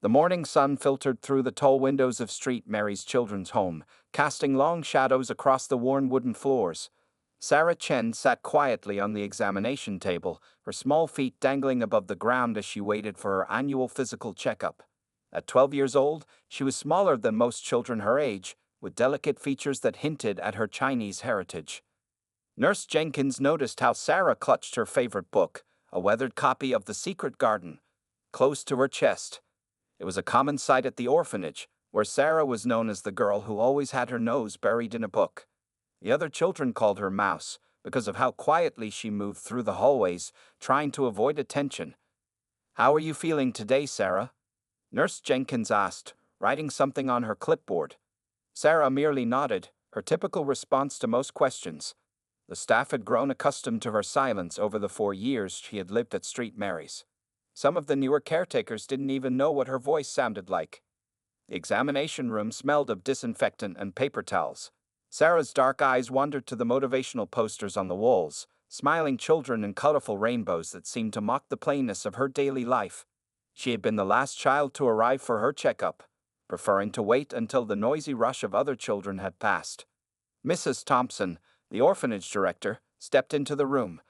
The morning sun filtered through the tall windows of Street Mary's children's home, casting long shadows across the worn wooden floors. Sarah Chen sat quietly on the examination table, her small feet dangling above the ground as she waited for her annual physical checkup. At 12 years old, she was smaller than most children her age, with delicate features that hinted at her Chinese heritage. Nurse Jenkins noticed how Sarah clutched her favorite book, a weathered copy of The Secret Garden, close to her chest. It was a common sight at the orphanage, where Sarah was known as the girl who always had her nose buried in a book. The other children called her Mouse because of how quietly she moved through the hallways, trying to avoid attention. "How are you feeling today, Sarah?" Nurse Jenkins asked, writing something on her clipboard. Sarah merely nodded, her typical response to most questions. The staff had grown accustomed to her silence over the 4 years she had lived at Street Mary's. Some of the newer caretakers didn't even know what her voice sounded like. The examination room smelled of disinfectant and paper towels. Sarah's dark eyes wandered to the motivational posters on the walls, smiling children in colorful rainbows that seemed to mock the plainness of her daily life. She had been the last child to arrive for her checkup, preferring to wait until the noisy rush of other children had passed. Mrs. Thompson, the orphanage director, stepped into the room.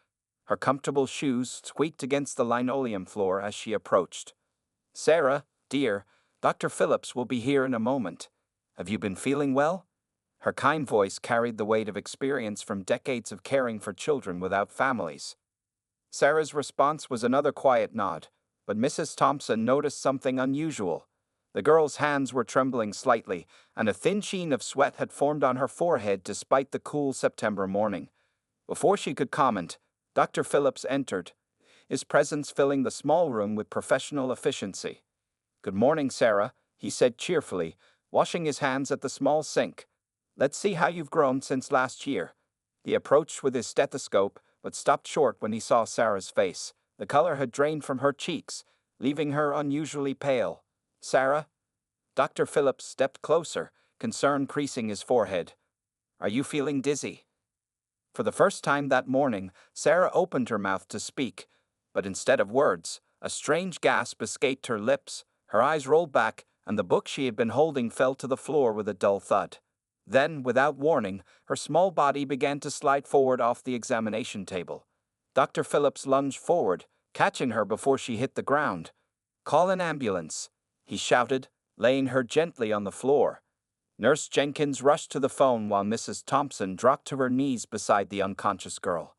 Her comfortable shoes squeaked against the linoleum floor as she approached. "Sarah, dear, Dr. Phillips will be here in a moment. Have you been feeling well?" Her kind voice carried the weight of experience from decades of caring for children without families. Sarah's response was another quiet nod, but Mrs. Thompson noticed something unusual. The girl's hands were trembling slightly, and a thin sheen of sweat had formed on her forehead despite the cool September morning. Before she could comment, Dr. Phillips entered, his presence filling the small room with professional efficiency. "Good morning, Sarah," he said cheerfully, washing his hands at the small sink. "Let's see how you've grown since last year." He approached with his stethoscope, but stopped short when he saw Sarah's face. The color had drained from her cheeks, leaving her unusually pale. "Sarah?" Dr. Phillips stepped closer, concern creasing his forehead. "Are you feeling dizzy?" For the first time that morning, Sarah opened her mouth to speak, but instead of words, a strange gasp escaped her lips. Her eyes rolled back, and the book she had been holding fell to the floor with a dull thud. Then, without warning, her small body began to slide forward off the examination table. Dr. Phillips lunged forward, catching her before she hit the ground. "Call an ambulance," he shouted, laying her gently on the floor. Nurse Jenkins rushed to the phone while Mrs. Thompson dropped to her knees beside the unconscious girl.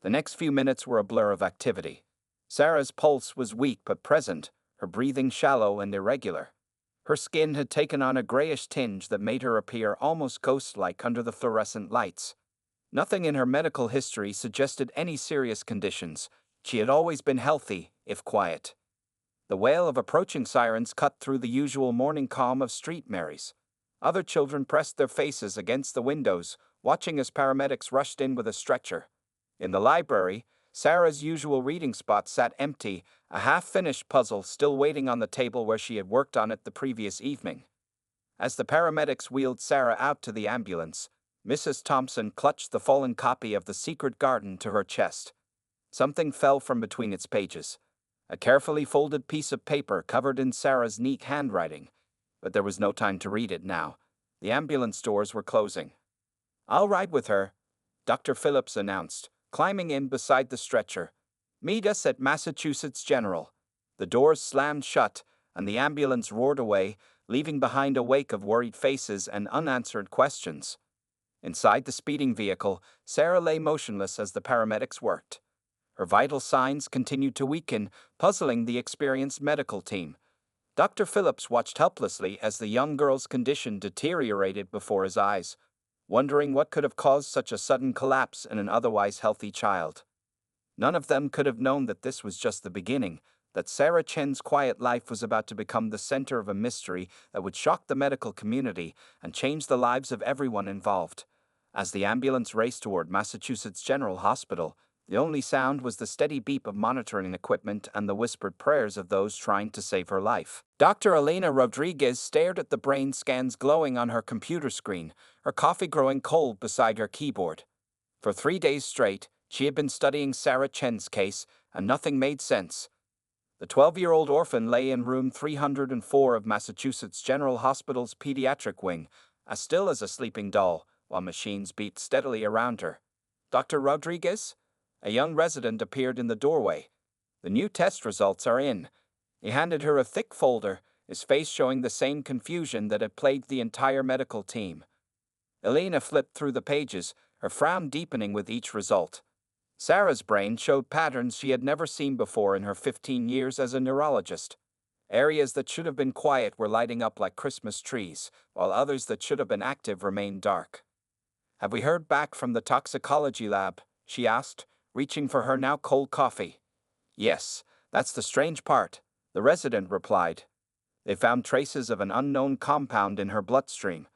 The next few minutes were a blur of activity. Sarah's pulse was weak but present, her breathing shallow and irregular. Her skin had taken on a grayish tinge that made her appear almost ghost-like under the fluorescent lights. Nothing in her medical history suggested any serious conditions. She had always been healthy, if quiet. The wail of approaching sirens cut through the usual morning calm of Street Mary's. Other children pressed their faces against the windows, watching as paramedics rushed in with a stretcher. In the library, Sarah's usual reading spot sat empty, a half-finished puzzle still waiting on the table where she had worked on it the previous evening. As the paramedics wheeled Sarah out to the ambulance, Mrs. Thompson clutched the fallen copy of The Secret Garden to her chest. Something fell from between its pages. A carefully folded piece of paper covered in Sarah's neat handwriting. But there was no time to read it now. The ambulance doors were closing. "I'll ride with her," Dr. Phillips announced, climbing in beside the stretcher. "Meet us at Massachusetts General." The doors slammed shut, and the ambulance roared away, leaving behind a wake of worried faces and unanswered questions. Inside the speeding vehicle, Sarah lay motionless as the paramedics worked. Her vital signs continued to weaken, puzzling the experienced medical team. Dr. Phillips watched helplessly as the young girl's condition deteriorated before his eyes, wondering what could have caused such a sudden collapse in an otherwise healthy child. None of them could have known that this was just the beginning, that Sarah Chen's quiet life was about to become the center of a mystery that would shock the medical community and change the lives of everyone involved. As the ambulance raced toward Massachusetts General Hospital, the only sound was the steady beep of monitoring equipment and the whispered prayers of those trying to save her life. Dr. Elena Rodriguez stared at the brain scans glowing on her computer screen, her coffee growing cold beside her keyboard. For 3 days straight, she had been studying Sarah Chen's case, and nothing made sense. The 12-year-old orphan lay in room 304 of Massachusetts General Hospital's pediatric wing, as still as a sleeping doll, while machines beat steadily around her. Dr. Rodriguez? A young resident appeared in the doorway. The new test results are in. He handed her a thick folder, his face showing the same confusion that had plagued the entire medical team. Elena flipped through the pages, her frown deepening with each result. Sarah's brain showed patterns she had never seen before in her 15 years as a neurologist. Areas that should have been quiet were lighting up like Christmas trees, while others that should have been active remained dark. "Have we heard back from the toxicology lab?" she asked, reaching for her now cold coffee. "Yes, that's the strange part," the resident replied. "They found traces of an unknown compound in her bloodstream.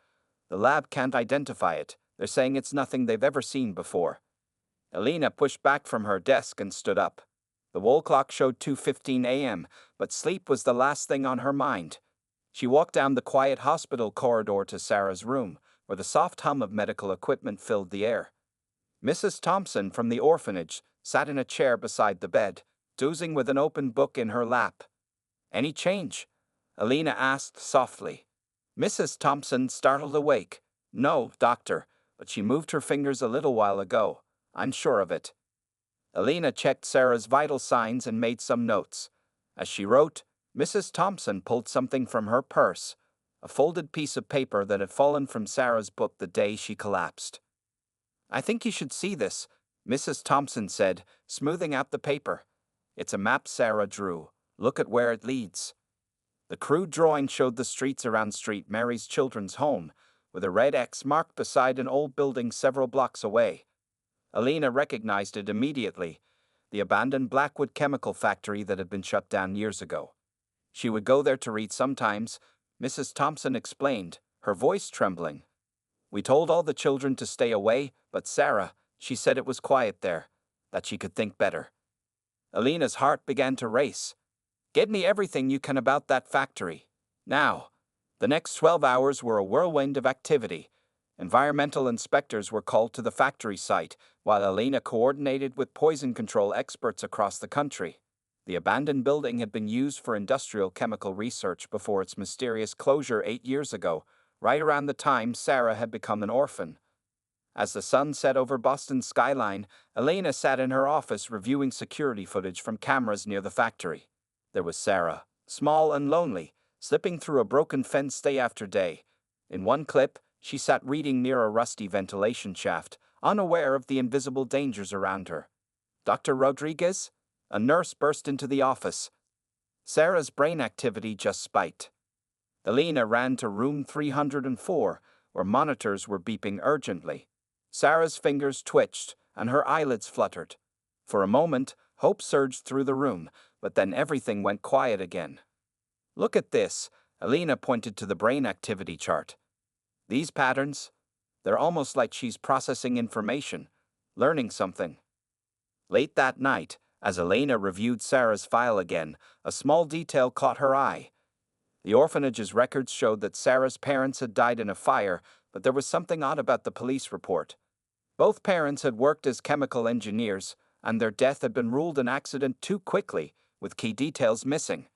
The lab can't identify it. They're saying it's nothing they've ever seen before." Elena pushed back from her desk and stood up. The wall clock showed 2:15 a.m., but sleep was the last thing on her mind. She walked down the quiet hospital corridor to Sarah's room, where the soft hum of medical equipment filled the air. Mrs. Thompson from the orphanage sat in a chair beside the bed, dozing with an open book in her lap. "Any change?" Elena asked softly. Mrs. Thompson startled awake. "No, doctor, but she moved her fingers a little while ago. I'm sure of it." Elena checked Sarah's vital signs and made some notes. As she wrote, Mrs. Thompson pulled something from her purse, a folded piece of paper that had fallen from Sarah's book the day she collapsed. "I think you should see this," Mrs. Thompson said, smoothing out the paper. "It's a map Sarah drew. Look at where it leads." The crude drawing showed the streets around Street Mary's children's home, with a red X marked beside an old building several blocks away. Elena recognized it immediately, the abandoned Blackwood chemical factory that had been shut down years ago. She would go there to read sometimes, Mrs. Thompson explained, her voice trembling. "We told all the children to stay away, but Sarah, she said it was quiet there, that she could think better." Elena's heart began to race. "Get me everything you can about that factory. Now." The next 12 hours were a whirlwind of activity. Environmental inspectors were called to the factory site, while Elena coordinated with poison control experts across the country. The abandoned building had been used for industrial chemical research before its mysterious closure 8 years ago, right around the time Sarah had become an orphan. As the sun set over Boston's skyline, Elena sat in her office reviewing security footage from cameras near the factory. There was Sarah, small and lonely, slipping through a broken fence day after day. In one clip, she sat reading near a rusty ventilation shaft, unaware of the invisible dangers around her. "Dr. Rodriguez?" A nurse burst into the office. Sarah's brain activity just spiked. Elena ran to room 304, where monitors were beeping urgently. Sarah's fingers twitched, and her eyelids fluttered. For a moment, hope surged through the room, but then everything went quiet again. "Look at this," Elena pointed to the brain activity chart. "These patterns, they're almost like she's processing information, learning something." Late that night, as Elena reviewed Sarah's file again, a small detail caught her eye. The orphanage's records showed that Sarah's parents had died in a fire, but there was something odd about the police report. Both parents had worked as chemical engineers, and their death had been ruled an accident too quickly, with key details missing.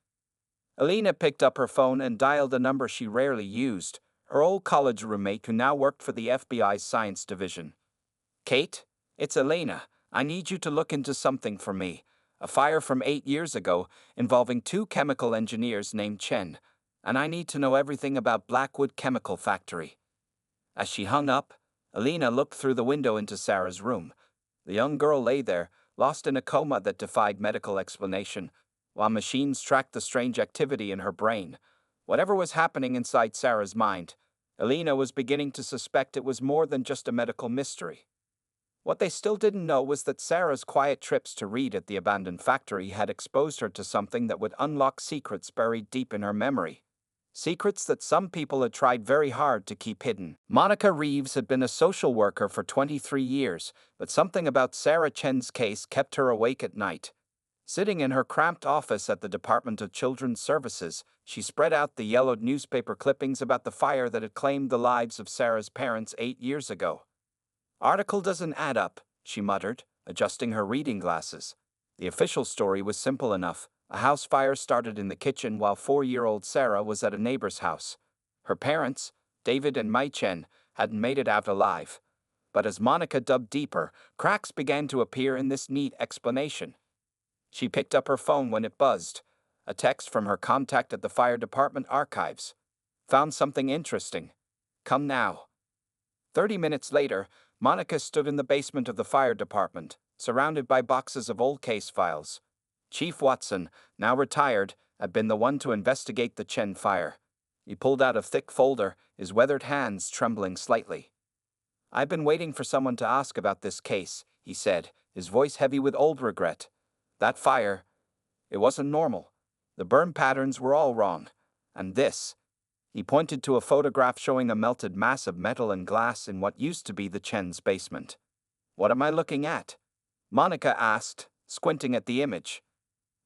Elena picked up her phone and dialed a number she rarely used, her old college roommate who now worked for the FBI's science division. "Kate, it's Elena. I need you to look into something for me. A fire from 8 years ago involving 2 chemical engineers named Chen, and I need to know everything about Blackwood Chemical Factory." As she hung up, Elena looked through the window into Sarah's room. The young girl lay there, lost in a coma that defied medical explanation, while machines tracked the strange activity in her brain. Whatever was happening inside Sarah's mind, Elena was beginning to suspect it was more than just a medical mystery. What they still didn't know was that Sarah's quiet trips to read at the abandoned factory had exposed her to something that would unlock secrets buried deep in her memory. Secrets that some people had tried very hard to keep hidden. Monica Reeves had been a social worker for 23 years, but something about Sarah Chen's case kept her awake at night. Sitting in her cramped office at the Department of Children's Services, she spread out the yellowed newspaper clippings about the fire that had claimed the lives of Sarah's parents 8 years ago. "Article doesn't add up," she muttered, adjusting her reading glasses. The official story was simple enough. A house fire started in the kitchen while 4-year-old Sarah was at a neighbor's house. Her parents, David and Mai Chen, hadn't made it out alive. But as Monica dug deeper, cracks began to appear in this neat explanation. She picked up her phone when it buzzed. A text from her contact at the fire department archives. Found something interesting. Come now. 30 minutes later, Monica stood in the basement of the fire department, surrounded by boxes of old case files. Chief Watson, now retired, had been the one to investigate the Chen fire. He pulled out a thick folder, his weathered hands trembling slightly. "I've been waiting for someone to ask about this case," he said, his voice heavy with old regret. "That fire, it wasn't normal. The burn patterns were all wrong. And this." He pointed to a photograph showing a melted mass of metal and glass in what used to be the Chen's basement. "What am I looking at?" Monica asked, squinting at the image.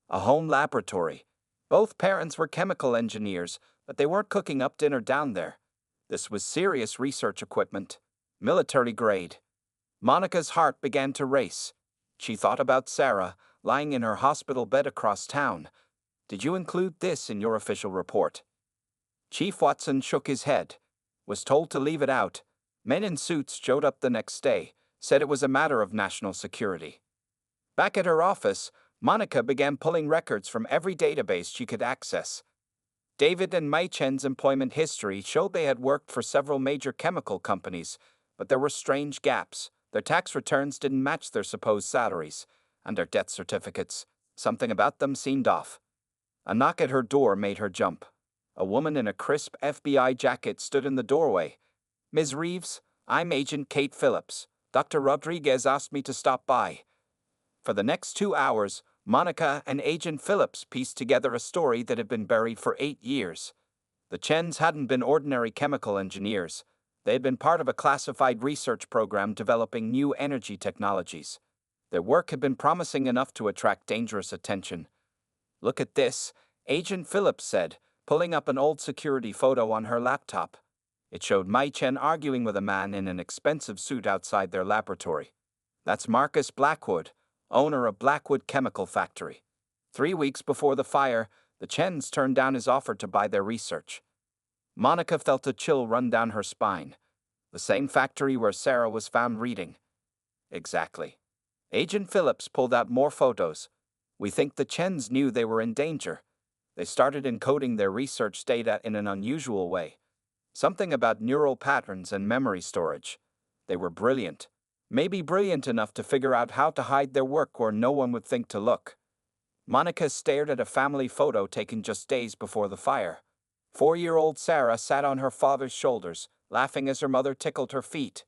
A home laboratory. Both parents were chemical engineers, but they weren't cooking up dinner down there. This was serious research equipment. Military grade. Monica's heart began to race. She thought about Sarah, lying in her hospital bed across town. "Did you include this in your official report?" Chief Watson shook his head. "Was told to leave it out." Men in suits showed up the next day, said it was a matter of national security. Back at her office, Monica began pulling records from every database she could access. David and Mai Chen's employment history showed they had worked for several major chemical companies, but there were strange gaps. Their tax returns didn't match their supposed salaries, and their death certificates. Something about them seemed off. A knock at her door made her jump. A woman in a crisp FBI jacket stood in the doorway. "Ms. Reeves, I'm Agent Kate Phillips. Dr. Rodriguez asked me to stop by." For the next 2 hours, Monica and Agent Phillips pieced together a story that had been buried for 8 years. The Chens hadn't been ordinary chemical engineers. They had been part of a classified research program developing new energy technologies. Their work had been promising enough to attract dangerous attention. "Look at this," Agent Phillips said, pulling up an old security photo on her laptop. It showed Mai Chen arguing with a man in an expensive suit outside their laboratory. "That's Marcus Blackwood, owner of Blackwood Chemical Factory. 3 weeks before the fire, the Chens turned down his offer to buy their research." Monica felt a chill run down her spine. The same factory where Sarah was found reading. Exactly. Agent Phillips pulled out more photos. "We think the Chens knew they were in danger. They started encoding their research data in an unusual way. Something about neural patterns and memory storage. They were brilliant. Maybe brilliant enough to figure out how to hide their work where no one would think to look." Monica stared at a family photo taken just days before the fire. 4-year-old Sarah sat on her father's shoulders, laughing as her mother tickled her feet.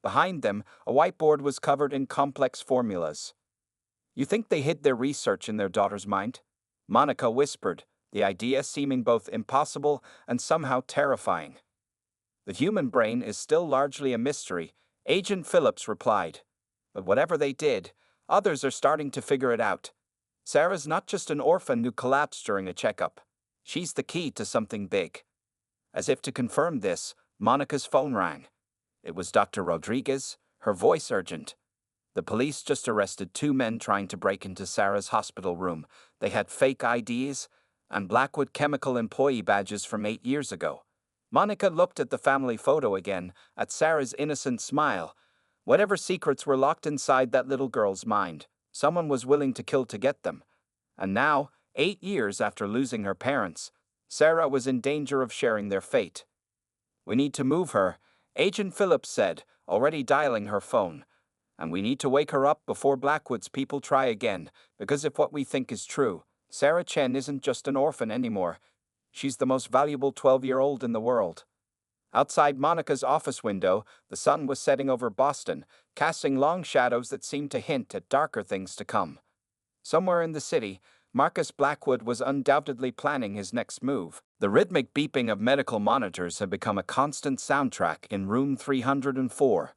Behind them, a whiteboard was covered in complex formulas. "You think they hid their research in their daughter's mind?" Monica whispered, the idea seeming both impossible and somehow terrifying. "The human brain is still largely a mystery," Agent Phillips replied. "But whatever they did, others are starting to figure it out. Sarah's not just an orphan who collapsed during a checkup. She's the key to something big." As if to confirm this, Monica's phone rang. It was Dr. Rodriguez, her voice urgent. "The police just arrested 2 men trying to break into Sarah's hospital room. They had fake IDs and Blackwood Chemical employee badges from 8 years ago." Monica looked at the family photo again, at Sarah's innocent smile. Whatever secrets were locked inside that little girl's mind, someone was willing to kill to get them. And now, 8 years after losing her parents, Sarah was in danger of sharing their fate. "We need to move her," Agent Phillips said, already dialing her phone. "And we need to wake her up before Blackwood's people try again, because if what we think is true, Sarah Chen isn't just an orphan anymore. She's the most valuable 12-year-old in the world." Outside Monica's office window, the sun was setting over Boston, casting long shadows that seemed to hint at darker things to come. Somewhere in the city, Marcus Blackwood was undoubtedly planning his next move. The rhythmic beeping of medical monitors had become a constant soundtrack in room 304.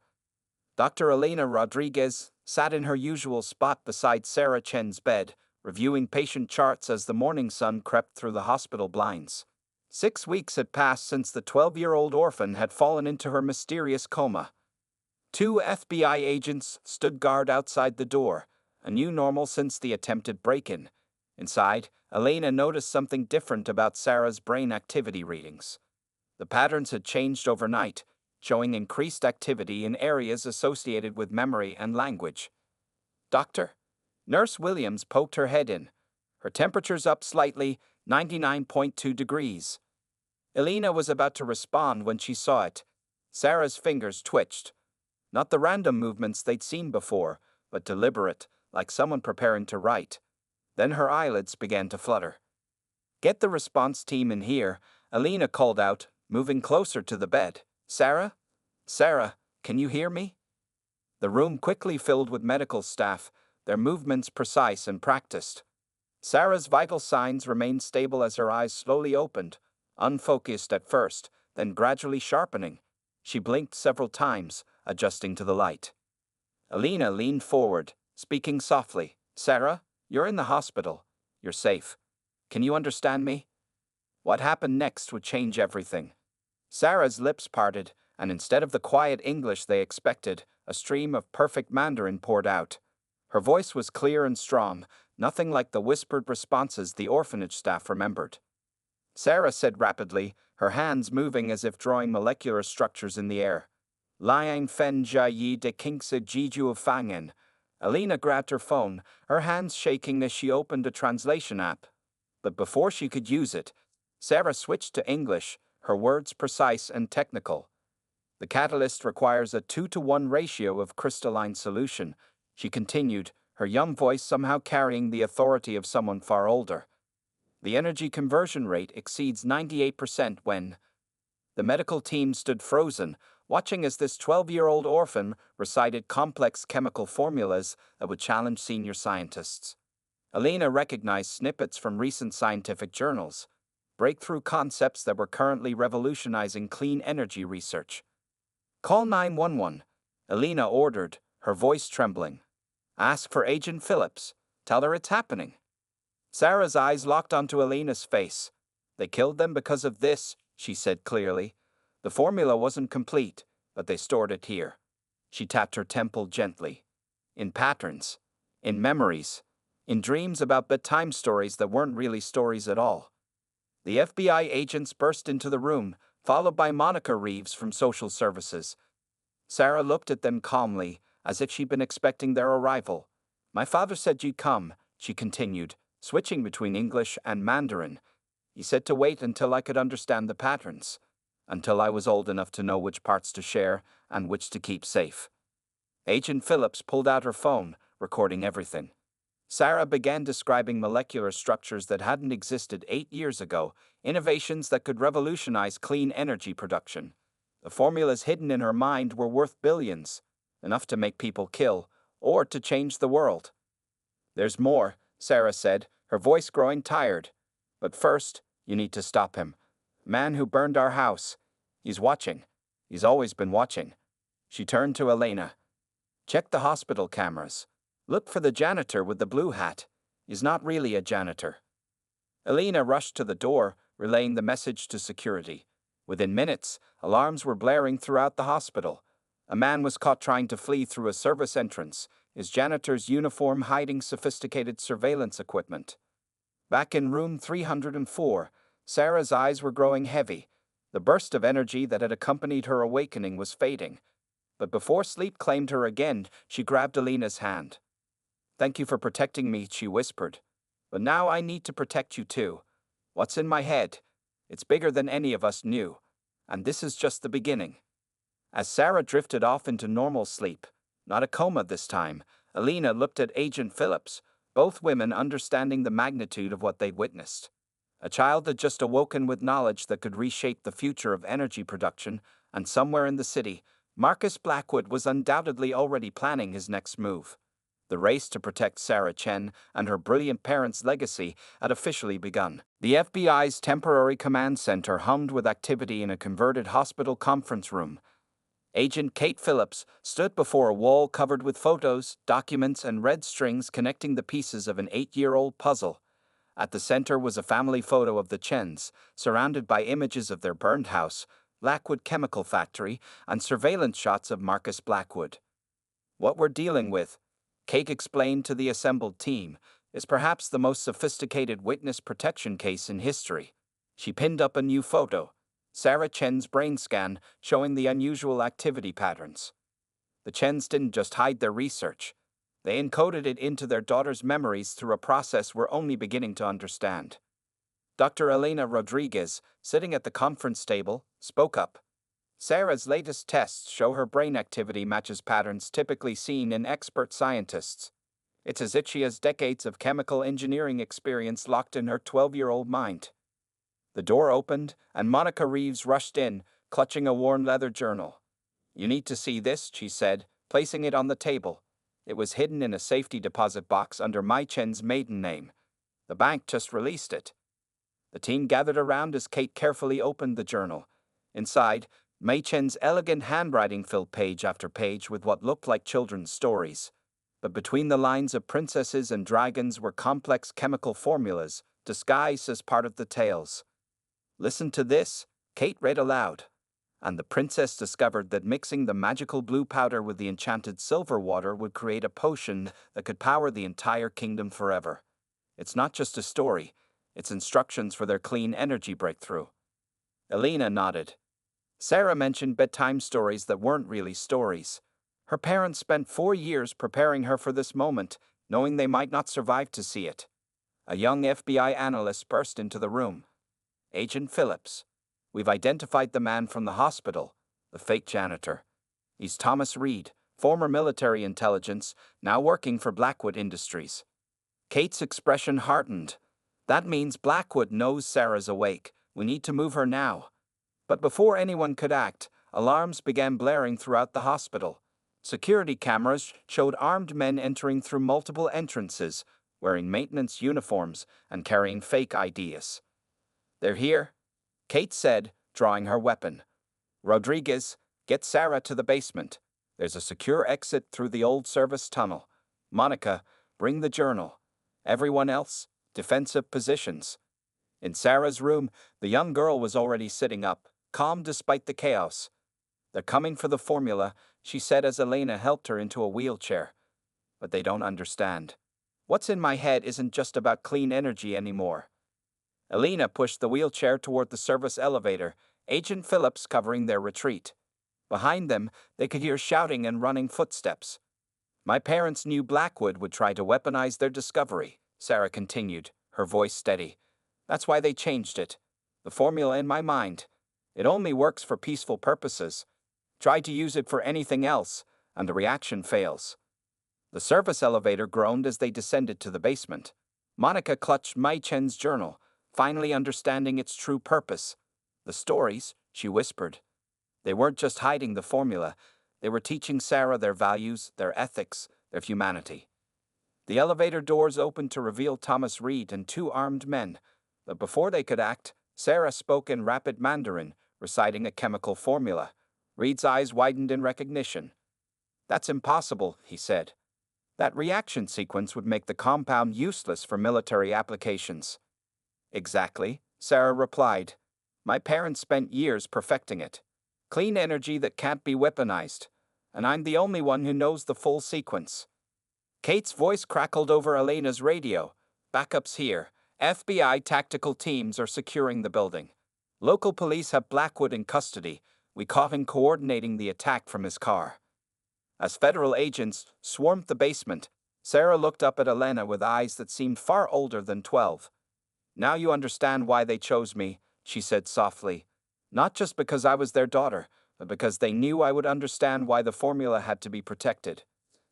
Dr. Elena Rodriguez sat in her usual spot beside Sarah Chen's bed, reviewing patient charts as the morning sun crept through the hospital blinds. 6 weeks had passed since the 12-year-old orphan had fallen into her mysterious coma. 2 FBI agents stood guard outside the door, a new normal since the attempted break-in. Inside, Elena noticed something different about Sarah's brain activity readings. The patterns had changed overnight, showing increased activity in areas associated with memory and language. Doctor? Nurse Williams poked her head in. Her temperature's up slightly, 99.2 degrees. Elena was about to respond when she saw it. Sarah's fingers twitched. Not the random movements they'd seen before, but deliberate, like someone preparing to write. Then her eyelids began to flutter. Get the response team in here, Elena called out, moving closer to the bed. Sarah? Sarah, can you hear me? The room quickly filled with medical staff, their movements precise and practiced. Sarah's vital signs remained stable as her eyes slowly opened, unfocused at first, then gradually sharpening. She blinked several times, adjusting to the light. Elena leaned forward, speaking softly. Sarah, you're in the hospital. You're safe. Can you understand me? What happened next would change everything. Sarah's lips parted, and instead of the quiet English they expected, a stream of perfect Mandarin poured out. Her voice was clear and strong, nothing like the whispered responses the orphanage staff remembered. Sarah said rapidly, her hands moving as if drawing molecular structures in the air. Liang fen jia yi de kingse jiju fangen. Elena grabbed her phone, her hands shaking as she opened a translation app. But before she could use it, Sarah switched to English, her words precise and technical. The catalyst requires a 2-to-1 ratio of crystalline solution, she continued, her young voice somehow carrying the authority of someone far older. The energy conversion rate exceeds 98% when... The medical team stood frozen, watching as this 12-year-old orphan recited complex chemical formulas that would challenge senior scientists. Elena recognized snippets from recent scientific journals, breakthrough concepts that were currently revolutionizing clean energy research. Call 911, Elena ordered, her voice trembling. Ask for Agent Phillips. Tell her it's happening. Sarah's eyes locked onto Elena's face. They killed them because of this, she said clearly. The formula wasn't complete, but they stored it here. She tapped her temple gently. In patterns. In memories. In dreams about bedtime stories that weren't really stories at all. The FBI agents burst into the room, followed by Monica Reeves from Social Services. Sarah looked at them calmly, as if she'd been expecting their arrival. My father said you'd come, she continued, switching between English and Mandarin. He said to wait until I could understand the patterns, until I was old enough to know which parts to share and which to keep safe. Agent Phillips pulled out her phone, recording everything. Sarah began describing molecular structures that hadn't existed 8 years ago, innovations that could revolutionize clean energy production. The formulas hidden in her mind were worth billions, enough to make people kill, or to change the world. There's more, Sarah said, her voice growing tired. But first, you need to stop him. Man who burned our house. He's watching. He's always been watching. She turned to Elena. Check the hospital cameras. Look for the janitor with the blue hat. He's not really a janitor. Elena rushed to the door, relaying the message to security. Within minutes, alarms were blaring throughout the hospital. A man was caught trying to flee through a service entrance, his janitor's uniform hiding sophisticated surveillance equipment. Back in room 304, Sarah's eyes were growing heavy. The burst of energy that had accompanied her awakening was fading. But before sleep claimed her again, she grabbed Elena's hand. Thank you for protecting me, she whispered. But now I need to protect you too. What's in my head? It's bigger than any of us knew. And this is just the beginning. As Sarah drifted off into normal sleep, not a coma this time, Elena looked at Agent Phillips, both women understanding the magnitude of what they'd witnessed. A child had just awoken with knowledge that could reshape the future of energy production, and somewhere in the city, Marcus Blackwood was undoubtedly already planning his next move. The race to protect Sarah Chen and her brilliant parents' legacy had officially begun. The FBI's temporary command center hummed with activity in a converted hospital conference room. Agent Kate Phillips stood before a wall covered with photos, documents, and red strings connecting the pieces of an 8-year-old puzzle. At the center was a family photo of the Chens, surrounded by images of their burned house, Blackwood Chemical Factory, and surveillance shots of Marcus Blackwood. What we're dealing with, Kate explained to the assembled team, is perhaps the most sophisticated witness protection case in history. She pinned up a new photo, Sarah Chen's brain scan showing the unusual activity patterns. The Chens didn't just hide their research. They encoded it into their daughter's memories through a process we're only beginning to understand. Dr. Elena Rodriguez, sitting at the conference table, spoke up. Sarah's latest tests show her brain activity matches patterns typically seen in expert scientists. It's as if she has decades of chemical engineering experience locked in her 12-year-old mind. The door opened, and Monica Reeves rushed in, clutching a worn leather journal. "You need to see this," she said, placing it on the table. It was hidden in a safety deposit box under Mai Chen's maiden name. The bank just released it. The team gathered around as Kate carefully opened the journal. Inside, Mai Chen's elegant handwriting filled page after page with what looked like children's stories. But between the lines of princesses and dragons were complex chemical formulas, disguised as part of the tales. "Listen to this," Kate read aloud. "And the princess discovered that mixing the magical blue powder with the enchanted silver water would create a potion that could power the entire kingdom forever. It's not just a story, it's instructions for their clean energy breakthrough." Elena nodded. Sarah mentioned bedtime stories that weren't really stories. Her parents spent 4 years preparing her for this moment, knowing they might not survive to see it. A young FBI analyst burst into the room. "Agent Phillips, we've identified the man from the hospital, the fake janitor. He's Thomas Reed, former military intelligence, now working for Blackwood Industries." Kate's expression hardened. "That means Blackwood knows Sarah's awake. We need to move her now." But before anyone could act, alarms began blaring throughout the hospital. Security cameras showed armed men entering through multiple entrances, wearing maintenance uniforms and carrying fake IDs. "They're here," Kate said, drawing her weapon. "Rodriguez, get Sarah to the basement. There's a secure exit through the old service tunnel. Monica, bring the journal. Everyone else, defensive positions." In Sarah's room, the young girl was already sitting up, calm despite the chaos. "They're coming for the formula," she said as Elena helped her into a wheelchair. "But they don't understand. What's in my head isn't just about clean energy anymore." Elena pushed the wheelchair toward the service elevator, Agent Phillips covering their retreat. Behind them, they could hear shouting and running footsteps. "My parents knew Blackwood would try to weaponize their discovery," Sarah continued, her voice steady. "That's why they changed it. The formula in my mind. It only works for peaceful purposes. Try to use it for anything else, and the reaction fails." The service elevator groaned as they descended to the basement. Monica clutched Mai Chen's journal, finally understanding its true purpose. "The stories," she whispered. "They weren't just hiding the formula, they were teaching Sarah their values, their ethics, their humanity." The elevator doors opened to reveal Thomas Reed and 2 armed men, but before they could act, Sarah spoke in rapid Mandarin, reciting a chemical formula. Reed's eyes widened in recognition. "That's impossible," he said. "That reaction sequence would make the compound useless for military applications." "Exactly," Sarah replied. "My parents spent years perfecting it. Clean energy that can't be weaponized, and I'm the only one who knows the full sequence." Kate's voice crackled over Elena's radio. "Backup's here. FBI tactical teams are securing the building. Local police have Blackwood in custody. We caught him coordinating the attack from his car." As federal agents swarmed the basement, Sarah looked up at Elena with eyes that seemed far older than 12. "Now you understand why they chose me," she said softly. "Not just because I was their daughter, but because they knew I would understand why the formula had to be protected.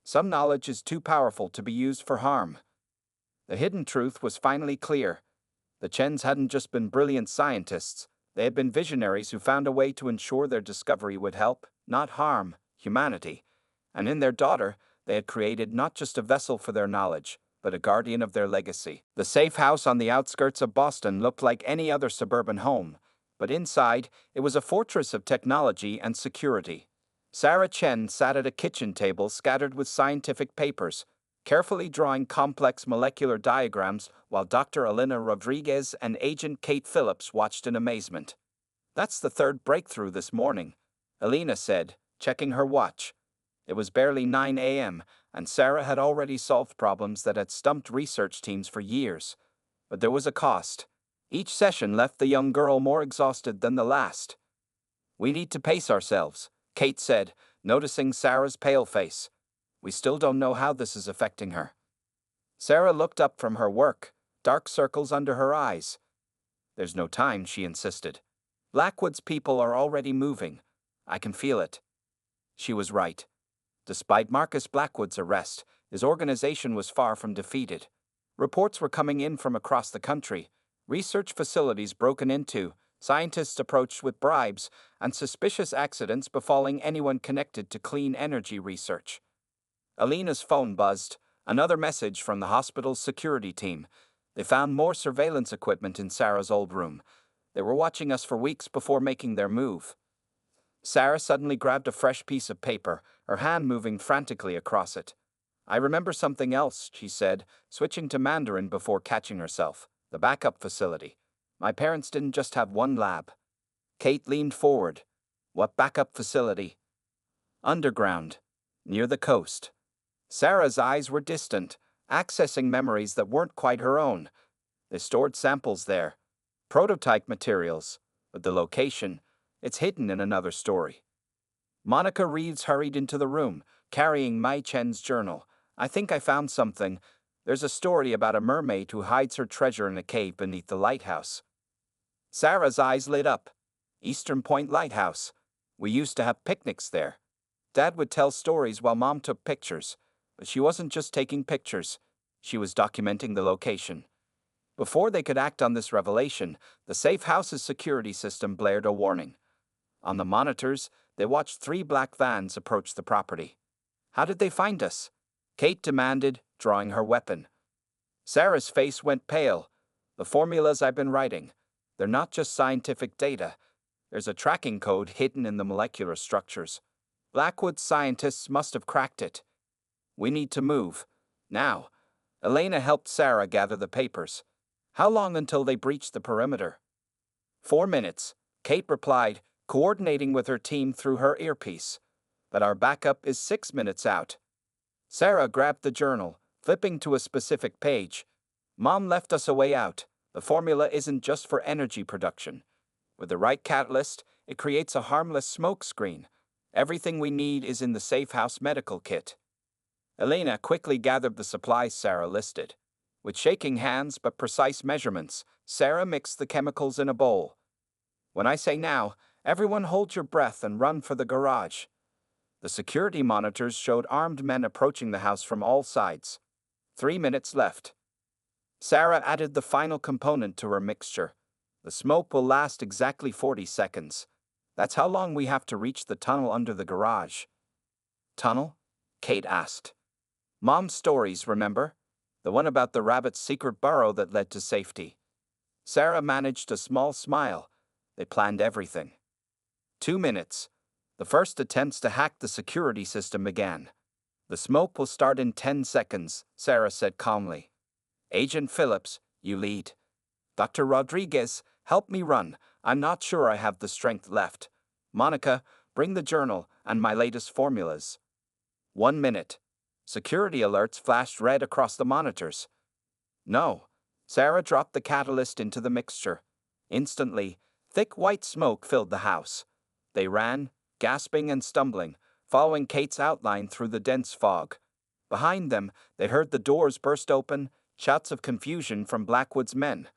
Some knowledge is too powerful to be used for harm." The hidden truth was finally clear. The Chens hadn't just been brilliant scientists, they had been visionaries who found a way to ensure their discovery would help, not harm, humanity. And in their daughter, they had created not just a vessel for their knowledge, but a guardian of their legacy. The safe house on the outskirts of Boston looked like any other suburban home, but inside, it was a fortress of technology and security. Sarah Chen sat at a kitchen table scattered with scientific papers, carefully drawing complex molecular diagrams while Dr. Elena Rodriguez and Agent Kate Phillips watched in amazement. "That's the 3rd breakthrough this morning," Elena said, checking her watch. It was barely 9 a.m., and Sarah had already solved problems that had stumped research teams for years. But there was a cost. Each session left the young girl more exhausted than the last. "We need to pace ourselves," Kate said, noticing Sarah's pale face. "We still don't know how this is affecting her." Sarah looked up from her work, dark circles under her eyes. "There's no time," she insisted. "Blackwood's people are already moving. I can feel it." She was right. Despite Marcus Blackwood's arrest, his organization was far from defeated. Reports were coming in from across the country, research facilities broken into, scientists approached with bribes, and suspicious accidents befalling anyone connected to clean energy research. Alina's phone buzzed, another message from the hospital's security team. They found more surveillance equipment in Sarah's old room. They were watching us for weeks before making their move. Sarah suddenly grabbed a fresh piece of paper, her hand moving frantically across it. "I remember something else," she said, switching to Mandarin before catching herself. "The backup facility. My parents didn't just have one lab." Kate leaned forward. "What backup facility?" "Underground, near the coast." Sarah's eyes were distant, accessing memories that weren't quite her own. They stored samples there, prototype materials, but the location, it's hidden in another story. Monica Reeves hurried into the room, carrying Mai Chen's journal. "I think I found something. There's a story about a mermaid who hides her treasure in a cave beneath the lighthouse." Sarah's eyes lit up. "Eastern Point Lighthouse. We used to have picnics there. Dad would tell stories while Mom took pictures, but she wasn't just taking pictures. She was documenting the location." Before they could act on this revelation, the safe house's security system blared a warning. On the monitors, they watched 3 black vans approach the property. "How did they find us?" Kate demanded, drawing her weapon. Sarah's face went pale. "The formulas I've been writing, they're not just scientific data. There's a tracking code hidden in the molecular structures. Blackwood's scientists must have cracked it. We need to move. Now." Elena helped Sarah gather the papers. "How long until they breach the perimeter?" 4 minutes, Kate replied, coordinating with her team through her earpiece. "But our backup is 6 minutes out." Sarah grabbed the journal, flipping to a specific page. "Mom left us a way out. The formula isn't just for energy production. With the right catalyst, it creates a harmless smoke screen. Everything we need is in the safe house medical kit." Elena quickly gathered the supplies Sarah listed. With shaking hands but precise measurements, Sarah mixed the chemicals in a bowl. "When I say now, everyone hold your breath and run for the garage." The security monitors showed armed men approaching the house from all sides. 3 minutes left. Sarah added the final component to her mixture. "The smoke will last exactly 40 seconds. That's how long we have to reach the tunnel under the garage." "Tunnel?" Kate asked. "Mom's stories, remember? The one about the rabbit's secret burrow that led to safety." Sarah managed a small smile. They planned everything. 2 minutes. The first attempts to hack the security system began. "The smoke will start in 10 seconds, Sarah said calmly. "Agent Phillips, you lead. Dr. Rodriguez, help me run. I'm not sure I have the strength left. Monica, bring the journal and my latest formulas." 1 minute. Security alerts flashed red across the monitors. "No." Sarah dropped the catalyst into the mixture. Instantly, thick white smoke filled the house. They ran, gasping and stumbling, following Kate's outline through the dense fog. Behind them, they heard the doors burst open, shouts of confusion from Blackwood's men.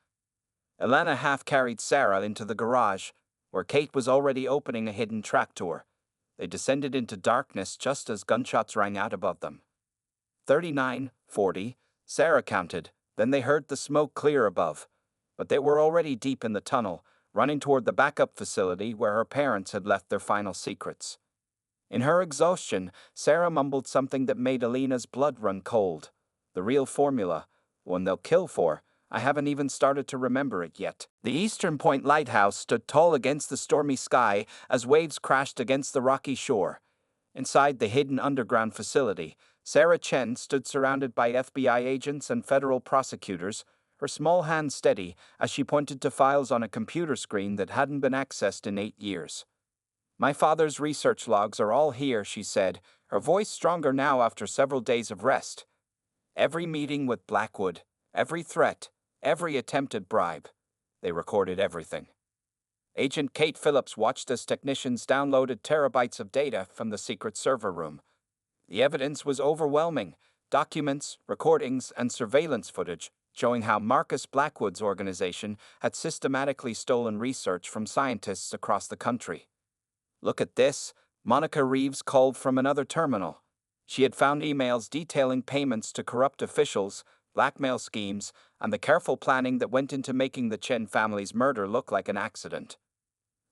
Elena half-carried Sarah into the garage, where Kate was already opening a hidden trapdoor. They descended into darkness just as gunshots rang out above them. 39, 40, Sarah counted, then they heard the smoke clear above. But they were already deep in the tunnel, running toward the backup facility where her parents had left their final secrets. In her exhaustion, Sarah mumbled something that made Elena's blood run cold. The real formula, the one they'll kill for. I haven't even started to remember it yet. The Eastern Point Lighthouse stood tall against the stormy sky as waves crashed against the rocky shore. Inside the hidden underground facility, Sarah Chen stood surrounded by FBI agents and federal prosecutors, her small hand steady as she pointed to files on a computer screen that hadn't been accessed in 8 years. "My father's research logs are all here," she said, her voice stronger now after several days of rest. Every meeting with Blackwood, every threat, every attempted bribe. They recorded everything. Agent Kate Phillips watched as technicians downloaded terabytes of data from the secret server room. The evidence was overwhelming: documents, recordings, and surveillance footage showing how Marcus Blackwood's organization had systematically stolen research from scientists across the country. "Look at this," Monica Reeves called from another terminal. She had found emails detailing payments to corrupt officials, blackmail schemes, and the careful planning that went into making the Chen family's murder look like an accident.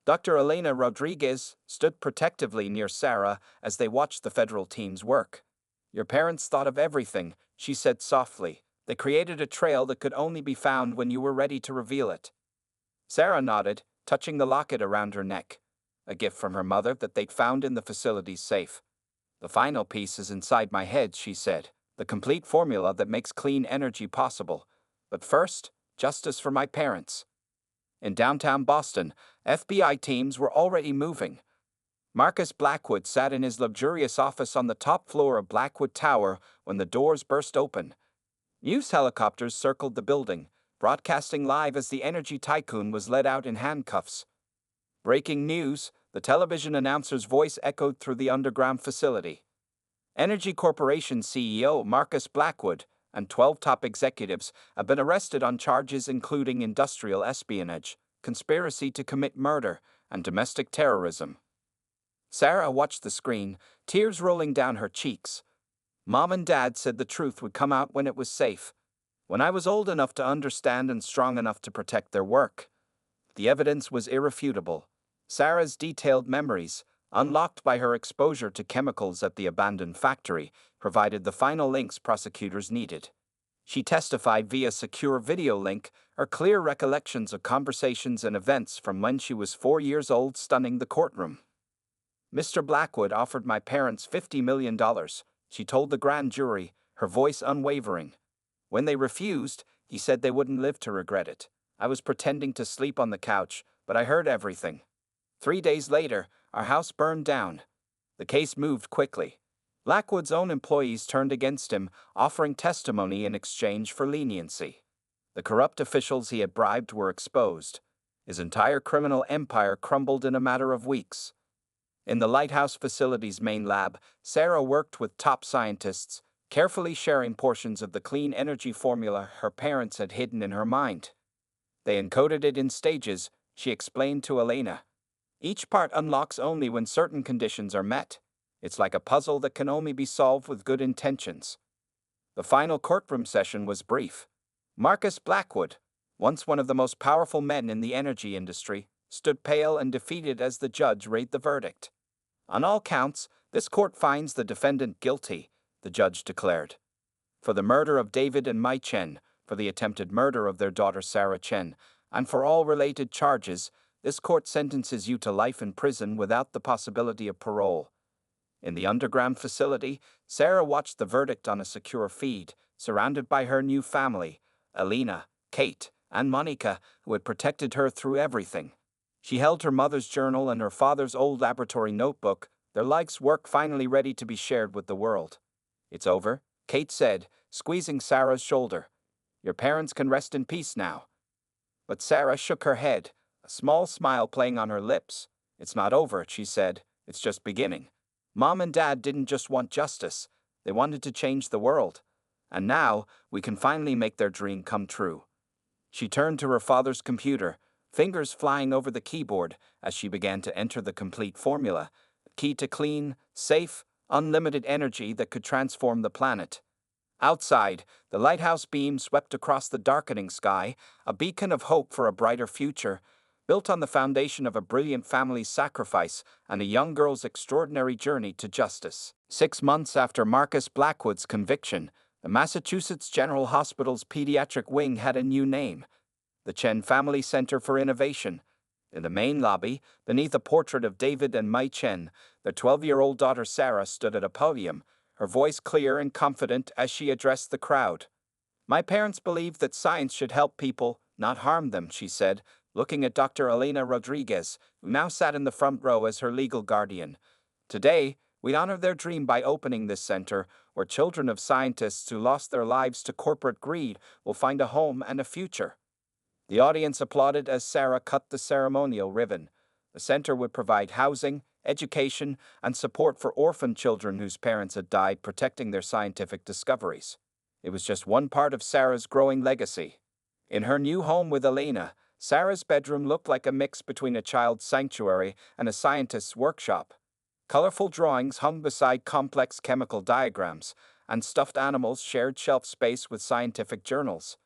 Dr. Elena Rodriguez stood protectively near Sarah as they watched the federal team's work. "Your parents thought of everything," she said softly. "They created a trail that could only be found when you were ready to reveal it." Sarah nodded, touching the locket around her neck. A gift from her mother that they'd found in the facility's safe. "The final piece is inside my head," she said. "The complete formula that makes clean energy possible. But first, justice for my parents." In downtown Boston, FBI teams were already moving. Marcus Blackwood sat in his luxurious office on the top floor of Blackwood Tower when the doors burst open. News helicopters circled the building, broadcasting live as the energy tycoon was led out in handcuffs. "Breaking news," the television announcer's voice echoed through the underground facility. Energy Corporation CEO Marcus Blackwood and 12 top executives have been arrested on charges including industrial espionage, conspiracy to commit murder, and domestic terrorism. Sarah watched the screen, tears rolling down her cheeks. "Mom and Dad said the truth would come out when it was safe, when I was old enough to understand and strong enough to protect their work." The evidence was irrefutable. Sarah's detailed memories, unlocked by her exposure to chemicals at the abandoned factory, provided the final links prosecutors needed. She testified via secure video link, her clear recollections of conversations and events from when she was 4 years old stunning the courtroom. "Mr. Blackwood offered my parents $50 million, she told the grand jury, her voice unwavering. "When they refused, he said they wouldn't live to regret it. I was pretending to sleep on the couch, but I heard everything. 3 days later, our house burned down." The case moved quickly. Blackwood's own employees turned against him, offering testimony in exchange for leniency. The corrupt officials he had bribed were exposed. His entire criminal empire crumbled in a matter of weeks. In the Lighthouse facility's main lab, Sarah worked with top scientists, carefully sharing portions of the clean energy formula her parents had hidden in her mind. "They encoded it in stages," she explained to Elena. "Each part unlocks only when certain conditions are met. It's like a puzzle that can only be solved with good intentions." The final courtroom session was brief. Marcus Blackwood, once one of the most powerful men in the energy industry, stood pale and defeated as the judge read the verdict. "On all counts, this court finds the defendant guilty," the judge declared. "For the murder of David and Mai Chen, for the attempted murder of their daughter Sarah Chen, and for all related charges, this court sentences you to life in prison without the possibility of parole." In the underground facility, Sarah watched the verdict on a secure feed, surrounded by her new family, Elena, Kate, and Monica, who had protected her through everything. She held her mother's journal and her father's old laboratory notebook, their life's work finally ready to be shared with the world. "It's over," Kate said, squeezing Sarah's shoulder. "Your parents can rest in peace now." But Sarah shook her head, a small smile playing on her lips. "It's not over," she said. "It's just beginning. Mom and Dad didn't just want justice, they wanted to change the world. And now, we can finally make their dream come true." She turned to her father's computer, fingers flying over the keyboard as she began to enter the complete formula, key to clean, safe, unlimited energy that could transform the planet. Outside, the lighthouse beam swept across the darkening sky, a beacon of hope for a brighter future, built on the foundation of a brilliant family's sacrifice and a young girl's extraordinary journey to justice. 6 months after Marcus Blackwood's conviction, the Massachusetts General Hospital's pediatric wing had a new name: the Chen Family Center for Innovation. In the main lobby, beneath a portrait of David and Mai Chen, their 12-year-old daughter Sarah stood at a podium, her voice clear and confident as she addressed the crowd. "My parents believed that science should help people, not harm them," she said, looking at Dr. Elena Rodriguez, who now sat in the front row as her legal guardian. "Today, We honor their dream by opening this center, where children of scientists who lost their lives to corporate greed will find a home and a future. The audience applauded as Sarah cut the ceremonial ribbon. The center would provide housing, education, and support for orphan children whose parents had died protecting their scientific discoveries. It was just one part of Sarah's growing legacy. In her new home with Elena, Sarah's bedroom looked like a mix between a child's sanctuary and a scientist's workshop. Colorful drawings hung beside complex chemical diagrams, and stuffed animals shared shelf space with scientific journals.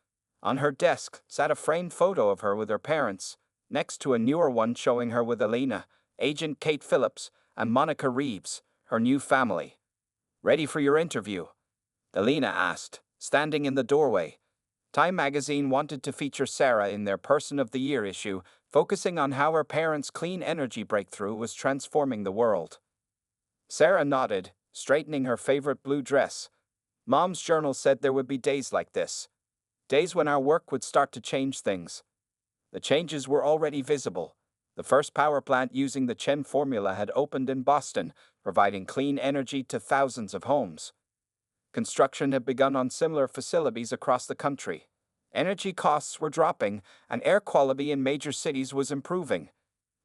On her desk sat a framed photo of her with her parents, next to a newer one showing her with Elena, Agent Kate Phillips, and Monica Reeves, her new family. "Ready for your interview?" Elena asked, standing in the doorway. Time magazine wanted to feature Sarah in their Person of the Year issue, focusing on how her parents' clean energy breakthrough was transforming the world. Sarah nodded, straightening her favorite blue dress. Mom's journal said there would be days like this. Days when our work would start to change things. The changes were already visible. The first power plant using the Chen formula had opened in Boston, providing clean energy to thousands of homes. Construction had begun on similar facilities across the country. Energy costs were dropping, and air quality in major cities was improving.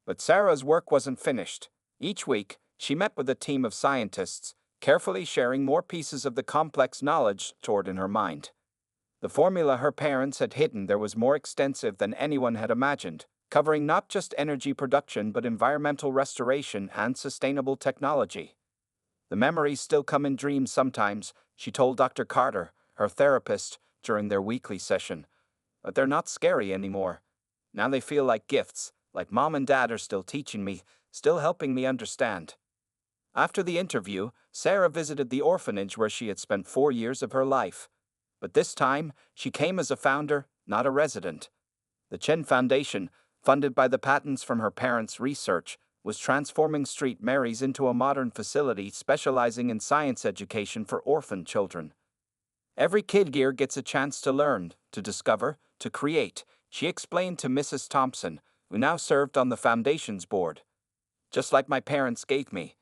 But Sarah's work wasn't finished. Each week, she met with a team of scientists, carefully sharing more pieces of the complex knowledge stored in her mind. The formula her parents had hidden there was more extensive than anyone had imagined, covering not just energy production but environmental restoration and sustainable technology. "The memories still come in dreams sometimes," she told Dr. Carter, her therapist, during their weekly session. "But they're not scary anymore. Now they feel like gifts, like Mom and Dad are still teaching me, still helping me understand." After the interview, Sarah visited the orphanage where she had spent 4 years of her life. But this time, she came as a founder, not a resident. The Chen Foundation, funded by the patents from her parents' research, was transforming St. Mary's into a modern facility specializing in science education for orphan children. "Every kid here gets a chance to learn, to discover, to create," she explained to Mrs. Thompson, who now served on the foundation's board. "Just like my parents gave me."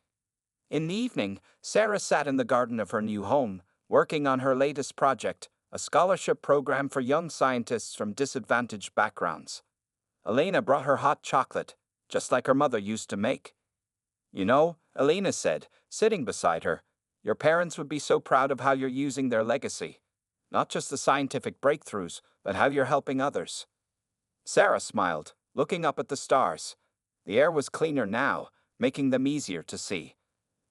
In the evening, Sarah sat in the garden of her new home, working on her latest project, a scholarship program for young scientists from disadvantaged backgrounds. Elena brought her hot chocolate, just like her mother used to make. "You know," Elena said, sitting beside her, "your parents would be so proud of how you're using their legacy. Not just the scientific breakthroughs, but how you're helping others." Sarah smiled, looking up at the stars. The air was cleaner now, making them easier to see.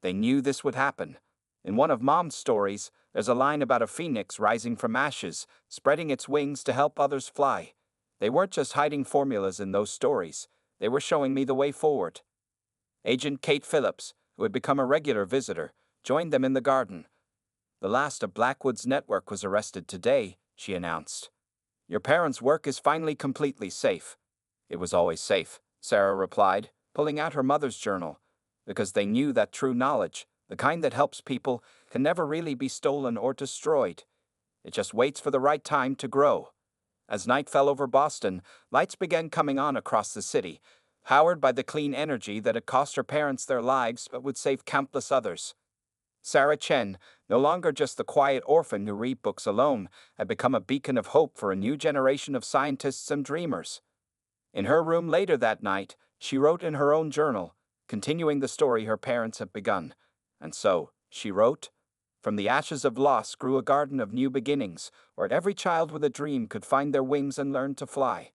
They knew this would happen. In one of Mom's stories, there's a line about a phoenix rising from ashes, spreading its wings to help others fly. They weren't just hiding formulas in those stories. They were showing me the way forward. Agent Kate Phillips, who had become a regular visitor, joined them in the garden. "The last of Blackwood's network was arrested today," she announced. "Your parents' work is finally completely safe." "It was always safe," Sarah replied, pulling out her mother's journal, because they knew that true knowledge, the kind that helps people, can never really be stolen or destroyed. It just waits for the right time to grow. As night fell over Boston, lights began coming on across the city, powered by the clean energy that had cost her parents their lives but would save countless others. Sarah Chen, no longer just the quiet orphan who read books alone, had become a beacon of hope for a new generation of scientists and dreamers. In her room later that night, she wrote in her own journal, continuing the story her parents had begun. And so, she wrote, "From the ashes of loss grew a garden of new beginnings, where every child with a dream could find their wings and learn to fly."